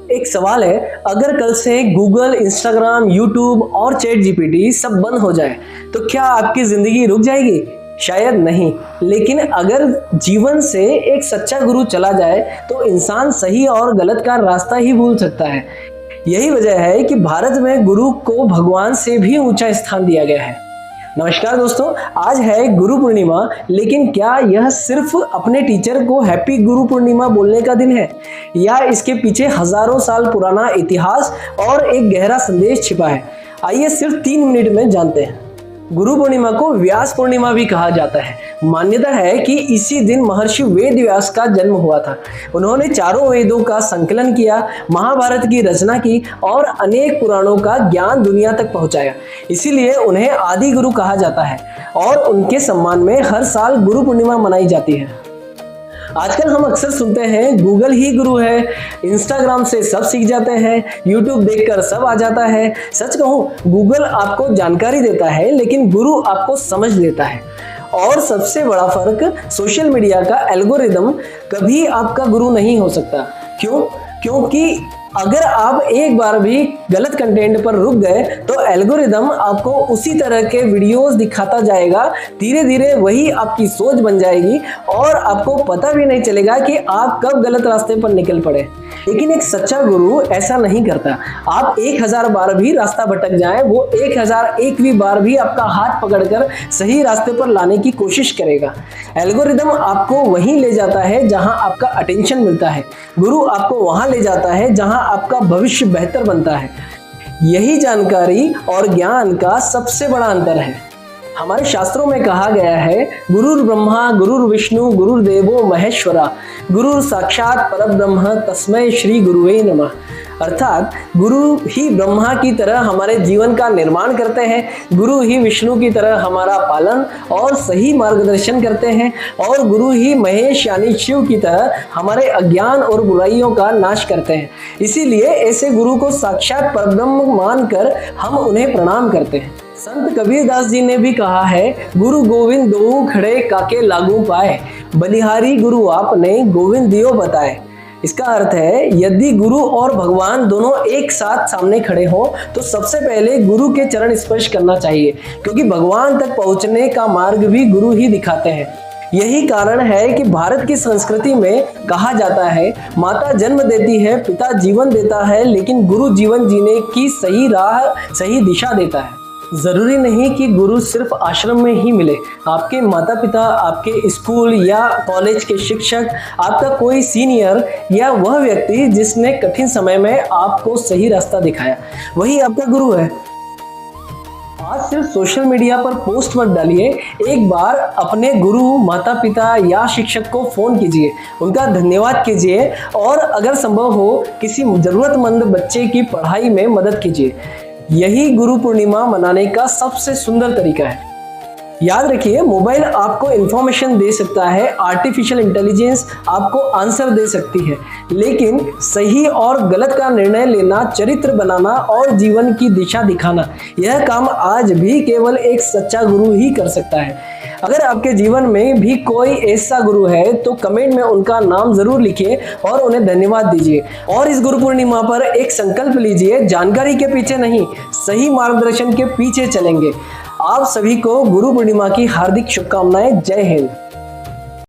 एक सवाल है, अगर कल से गूगल, इंस्टाग्राम, यूट्यूब और चैट जीपीटी सब बंद हो जाए तो क्या आपकी जिंदगी रुक जाएगी? शायद नहीं, लेकिन अगर जीवन से एक सच्चा गुरु चला जाए तो इंसान सही और गलत का रास्ता ही भूल सकता है। यही वजह है कि भारत में गुरु को भगवान से भी ऊंचा स्थान दिया गया है। नमस्कार दोस्तों, आज है गुरु पूर्णिमा, लेकिन क्या यह सिर्फ अपने टीचर को हैप्पी गुरु पूर्णिमा बोलने का दिन है या इसके पीछे हजारों साल पुराना इतिहास और एक गहरा संदेश छिपा है? आइए सिर्फ 3 मिनट में जानते हैं। गुरु पूर्णिमा को व्यास पूर्णिमा भी कहा जाता है। मान्यता है कि इसी दिन महर्षि वेद व्यास का जन्म हुआ था। उन्होंने चारों वेदों का संकलन किया, महाभारत की रचना की और अनेक पुराणों का ज्ञान दुनिया तक पहुंचाया। इसीलिए उन्हें आदि गुरु कहा जाता है और उनके सम्मान में हर साल गुरु पूर्णिमा मनाई जाती है। आजकल हम अक्सर सुनते हैं गूगल ही गुरु है, इंस्टाग्राम से सब सीख जाते हैं, यूट्यूब देखकर सब आ जाता है। सच कहूं, गूगल आपको जानकारी देता है लेकिन गुरु आपको समझ लेता है। और सबसे बड़ा फर्क, सोशल मीडिया का एल्गोरिदम कभी आपका गुरु नहीं हो सकता। क्यों? क्योंकि अगर आप एक बार भी गलत कंटेंट पर रुक गए तो एल्गोरिदम आपको उसी तरह के वीडियोस दिखाता जाएगा। धीरे धीरे वही आपकी सोच बन जाएगी और आपको पता भी नहीं चलेगा कि आप कब गलत रास्ते पर निकल पड़े। लेकिन एक सच्चा गुरु ऐसा नहीं करता। आप 1000 बार भी रास्ता भटक जाएं, वो 1001वीं बार भी आपका हाथ पकड़कर सही रास्ते पर लाने की कोशिश करेगा। एल्गोरिदम आपको वहीं ले जाता है जहां आपका अटेंशन मिलता है। गुरु आपको वहां ले जाता है जहां आपका भविष्य बेहतर बनता है। यही जानकारी और ज्ञान का सबसे बड़ा अंतर है। हमारे शास्त्रों में कहा गया है, गुरुर् ब्रह्मा गुरुर् विष्णु गुरुर्देवो महेश्वरा, गुरुर् साक्षात परब्रह्म तस्मै श्री गुरुवे नमः। अर्थात गुरु ही ब्रह्मा की तरह हमारे जीवन का निर्माण करते हैं, गुरु ही विष्णु की तरह हमारा पालन और सही मार्गदर्शन करते हैं और गुरु ही महेश यानी शिव की तरह हमारे अज्ञान और बुराइयों का नाश करते हैं। इसीलिए ऐसे गुरु को साक्षात परब्रह्म मानकर हम उन्हें प्रणाम करते हैं। संत कबीरदास जी ने भी कहा है, गुरु गोविंद दो खड़े काके लागू पाए, बलिहारी गुरु आपने गोविंद दियो बताए। इसका अर्थ है, यदि गुरु और भगवान दोनों एक साथ सामने खड़े हों तो सबसे पहले गुरु के चरण स्पर्श करना चाहिए, क्योंकि भगवान तक पहुंचने का मार्ग भी गुरु ही दिखाते हैं। यही कारण है कि भारत की संस्कृति में कहा जाता है, माता जन्म देती है, पिता जीवन देता है, लेकिन गुरु जीवन जीने की सही राह, सही दिशा देता है। जरूरी नहीं कि गुरु सिर्फ आश्रम में ही मिले। आपके माता पिता, आपके स्कूल या कॉलेज के शिक्षक, आपका कोई सीनियर या वह व्यक्ति जिसने कठिन समय में आपको सही रास्ता दिखाया, वही आपका गुरु है। आज सिर्फ सोशल मीडिया पर पोस्ट मत डालिए, एक बार अपने गुरु, माता पिता या शिक्षक को फोन कीजिए, उनका धन्यवाद कीजिए और अगर संभव हो किसी जरूरतमंद बच्चे की पढ़ाई में मदद कीजिए। यही गुरु पूर्णिमा मनाने का सबसे सुंदर तरीका है। याद रखिए, मोबाइल आपको इंफॉर्मेशन दे सकता है, आर्टिफिशियल इंटेलिजेंस आपको आंसर दे सकती है, लेकिन सही और गलत का निर्णय लेना, चरित्र बनाना और जीवन की दिशा दिखाना, यह काम आज भी केवल एक सच्चा गुरु ही कर सकता है। अगर आपके जीवन में भी कोई ऐसा गुरु है तो कमेंट में उनका नाम जरूर लिखिए और उन्हें धन्यवाद दीजिए। और इस गुरु पूर्णिमा पर एक संकल्प लीजिए, जानकारी के पीछे नहीं, सही मार्गदर्शन के पीछे चलेंगे। आप सभी को गुरु पूर्णिमा की हार्दिक शुभकामनाएं। जय हिंद।